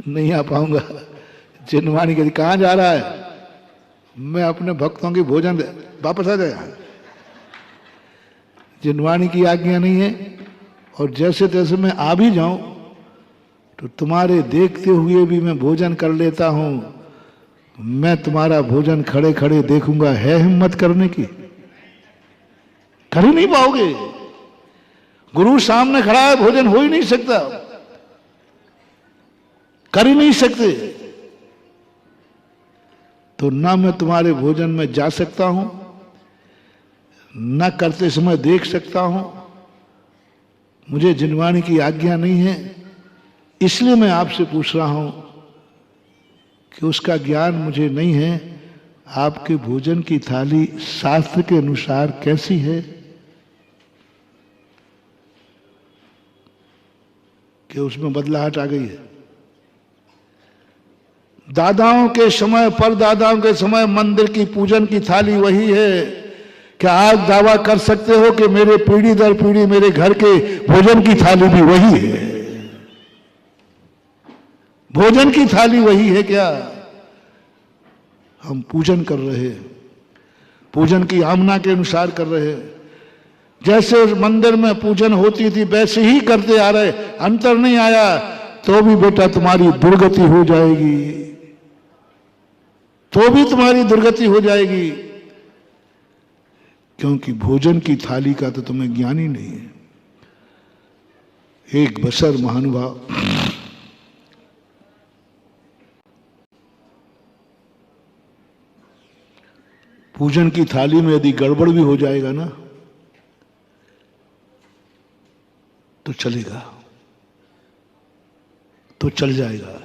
नहीं आ पाऊंगा। जिनवाणी कहती कहाँ जा रहा है? मैं अपने भक्तों की भोजन वापस आ जाए। जिनवाणी की आज्ञा नहीं है, और जैसे तैसे मैं आ भी जाऊं तो तुम्हारे देखते हुए भी मैं भोजन कर लेता हूं। मैं तुम्हारा भोजन खड़े खड़े देखूंगा, है हिम्मत करने की? कर ही नहीं पाओगे। गुरु सामने खड़ा है, भोजन हो ही नहीं सकता, कर ही नहीं सकते। तो ना मैं तुम्हारे भोजन में जा सकता हूं, ना करते समय देख सकता हूं। मुझे जिनवाणी की आज्ञा नहीं है, इसलिए मैं आपसे पूछ रहा हूं कि उसका ज्ञान मुझे नहीं है। आपके भोजन की थाली शास्त्र के अनुसार कैसी है कि उसमें बदलाहट आ गई है? दादाओं के समय, परदादाओं के समय मंदिर की पूजन की थाली वही है। क्या आज दावा कर सकते हो कि मेरे पीढ़ी दर पीढ़ी मेरे घर के भोजन की थाली भी वही है? भोजन की थाली वही है क्या? हम पूजन कर रहे हैं, पूजन की आमना के अनुसार कर रहे हैं। जैसे उस मंदिर में पूजन होती थी वैसे ही करते आ रहे, अंतर नहीं आया। तो भी बेटा तुम्हारी दुर्गति हो जाएगी, तो भी तुम्हारी दुर्गति हो जाएगी, क्योंकि भोजन की थाली का तो तुम्हें ज्ञान ही नहीं है। एक बसर महानुभाव पूजन की थाली में यदि गड़बड़ भी हो जाएगा ना तो चलेगा, तो चल जाएगा।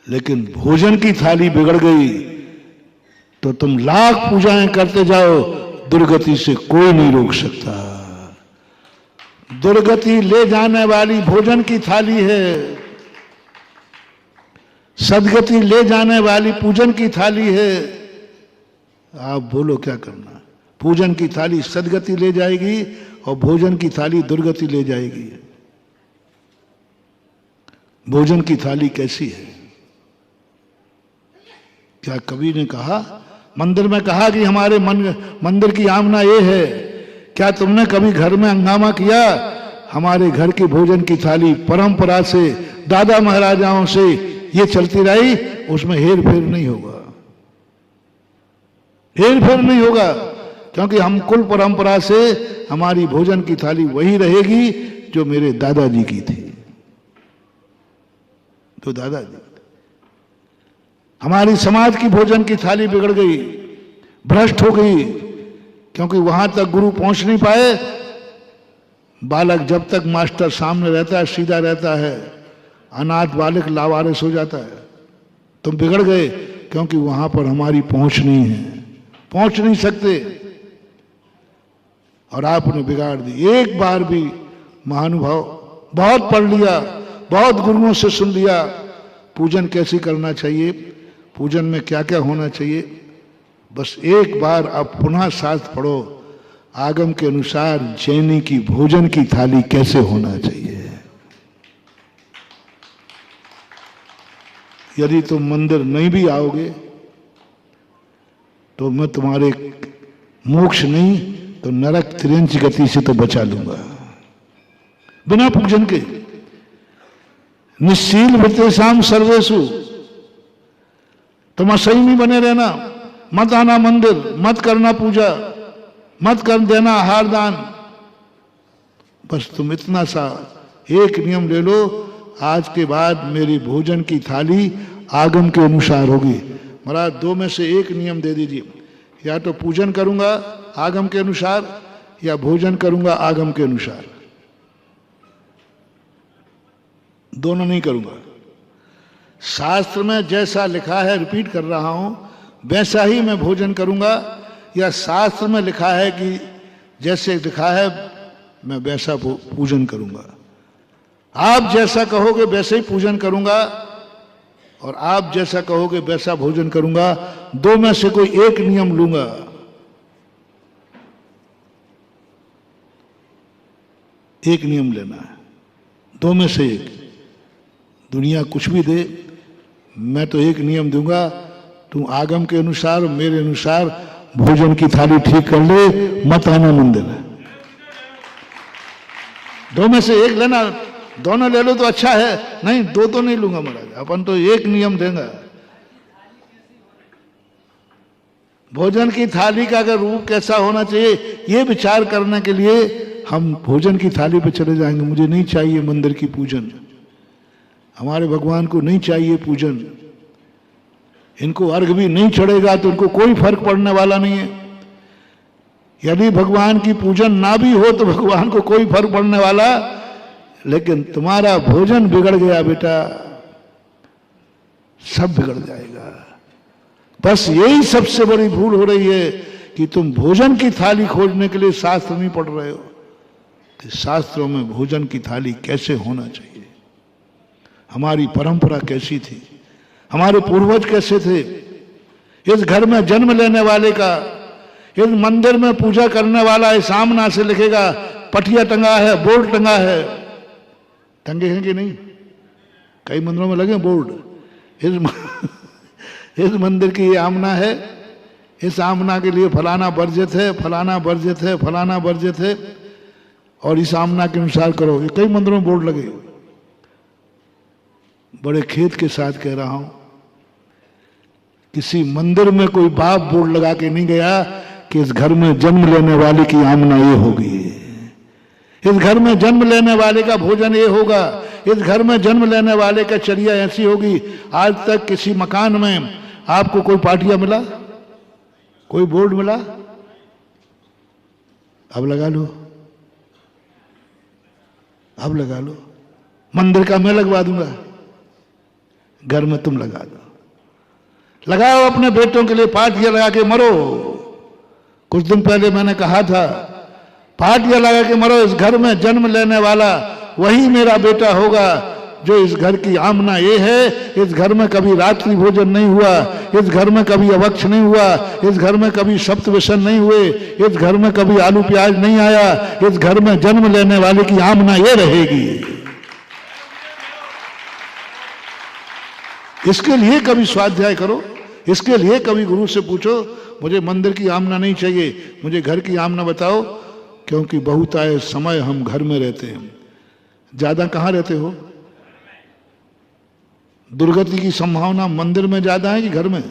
लेकिन भोजन की थाली बिगड़ गई तो तुम लाख पूजाएं करते जाओ, दुर्गति से कोई नहीं रोक सकता। दुर्गति ले जाने वाली भोजन की थाली है, सदगति ले जाने वाली पूजन की थाली है। आप बोलो क्या करना? पूजन की थाली सदगति ले जाएगी और भोजन की थाली दुर्गति ले जाएगी। भोजन की थाली कैसी है? क्या कवि ने कहा, मंदिर में कहा कि हमारे मंदिर की आमना ये है? क्या तुमने कभी घर में हंगामा किया? हमारे घर के भोजन की थाली परंपरा से, दादा महाराजाओं से ये चलती रही, उसमें हेर फेर नहीं होगा, हेर फेर नहीं होगा, क्योंकि हम कुल परंपरा से हमारी भोजन की थाली वही रहेगी जो मेरे दादाजी की थी। तो दादाजी, हमारी समाज की भोजन की थाली बिगड़ गई, भ्रष्ट हो गई, क्योंकि वहां तक गुरु पहुंच नहीं पाए। बालक जब तक मास्टर सामने रहता है, सीधा रहता है, अनाथ बालक लावारिस हो जाता है। तुम बिगड़ गए क्योंकि वहां पर हमारी पहुंच नहीं है, पहुंच नहीं सकते, और आपने बिगाड़ दी। एक बार भी महानुभाव, बहुत पढ़ लिया, बहुत गुरुओं से सुन लिया, पूजन कैसे करना चाहिए, पूजन में क्या क्या होना चाहिए, बस एक बार आप पुनः शास्त्र पढ़ो, आगम के अनुसार जैनी की भोजन की थाली कैसे होना चाहिए। यदि तुम मंदिर नहीं भी आओगे तो मैं तुम्हारे मोक्ष नहीं तो नरक त्रियंच गति से तो बचा लूंगा। बिना पूजन के निश्चील वृत्तेषाम सर्वेषु, तुम असंयमी बने रहना, मत आना मंदिर, मत करना पूजा, मत कर देना आहार दान। बस तुम इतना सा एक नियम ले लो, आज के बाद मेरी भोजन की थाली आगम के अनुसार होगी। महाराज दो में से एक नियम दे दीजिए, या तो पूजन करूंगा आगम के अनुसार या भोजन करूंगा आगम के अनुसार, दोनों नहीं करूंगा। शास्त्र में जैसा लिखा है, रिपीट कर रहा हूं, वैसा ही मैं भोजन करूंगा, या शास्त्र में लिखा है कि जैसे लिखा है मैं वैसा पूजन करूंगा। आप जैसा कहोगे वैसे ही पूजन करूंगा, और आप जैसा कहोगे वैसा भोजन करूंगा। दो में से कोई एक नियम लूंगा। एक नियम लेना है, दो में से एक। दुनिया कुछ भी दे, मैं तो एक नियम दूंगा, तू आगम के अनुसार मेरे अनुसार भोजन की थाली ठीक कर ले, मत आना मंदिर। दो में से एक लेना, दोनों ले लो तो अच्छा है, नहीं दो तो नहीं लूंगा महाराज, अपन तो एक नियम देंगे। भोजन की थाली का अगर रूप कैसा होना चाहिए, ये विचार करने के लिए हम भोजन की थाली पे चले जाएंगे। मुझे नहीं चाहिए मंदिर की पूजन, हमारे भगवान को नहीं चाहिए पूजन, इनको अर्घ भी नहीं चढ़ेगा तो इनको कोई फर्क पड़ने वाला नहीं है। यदि भगवान की पूजन ना भी हो तो भगवान को कोई फर्क पड़ने वाला, लेकिन तुम्हारा भोजन बिगड़ गया बेटा, सब बिगड़ जाएगा। बस यही सबसे बड़ी भूल हो रही है कि तुम भोजन की थाली खोजने के लिए शास्त्र नहीं पढ़ रहे हो कि शास्त्रों में भोजन की थाली कैसे होना चाहिए, हमारी परंपरा कैसी थी, हमारे पूर्वज कैसे थे। इस घर में जन्म लेने वाले का, इस मंदिर में पूजा करने वाला इस सामना से लिखेगा, पटिया टंगा है, बोर्ड टंगा है, टंगे हैं कि नहीं? कई मंदिरों में लगे बोर्ड, इस मंदिर की ये आमना है, इस आमना के लिए फलाना वर्जित है, फलाना वर्जित है, फलाना वर्जित है, और इस आमना के अनुसार करो। ये कई मंदिरों में बोर्ड लगे। बड़े खेद के साथ कह रहा हूं, किसी मंदिर में कोई बाप बोर्ड लगा के नहीं गया कि इस घर में जन्म लेने वाले की आमना ये होगी, इस घर में जन्म लेने वाले का भोजन ये होगा, इस घर में जन्म लेने वाले का चर्या ऐसी होगी। आज तक किसी मकान में आपको कोई पाटिया मिला, कोई बोर्ड मिला? अब लगा लो, अब लगा लो। मंदिर का मैं लगवा दूंगा, घर में तुम लगा दो। लगाओ अपने बेटों के लिए पाटिया लगा के मरो। कुछ दिन पहले मैंने कहा था, पाटिया लगा के मरो, इस घर में जन्म लेने वाला वही मेरा बेटा होगा जो इस घर की आमना ये है। इस घर में कभी रात्रि भोजन नहीं हुआ, इस घर में कभी अवक्ष नहीं हुआ, इस घर में कभी सप्त व्यसन नहीं हुए, इस घर में कभी आलू प्याज नहीं आया, इस घर में जन्म लेने वाले की आमना ये रहेगी। इसके लिए कभी स्वाध्याय करो, इसके लिए कभी गुरु से पूछो, मुझे मंदिर की आमना नहीं चाहिए, मुझे घर की आमना बताओ। क्योंकि बहुत आए समय हम घर में रहते हैं। ज्यादा कहां रहते हो? दुर्गति की संभावना मंदिर में ज्यादा है कि घर में?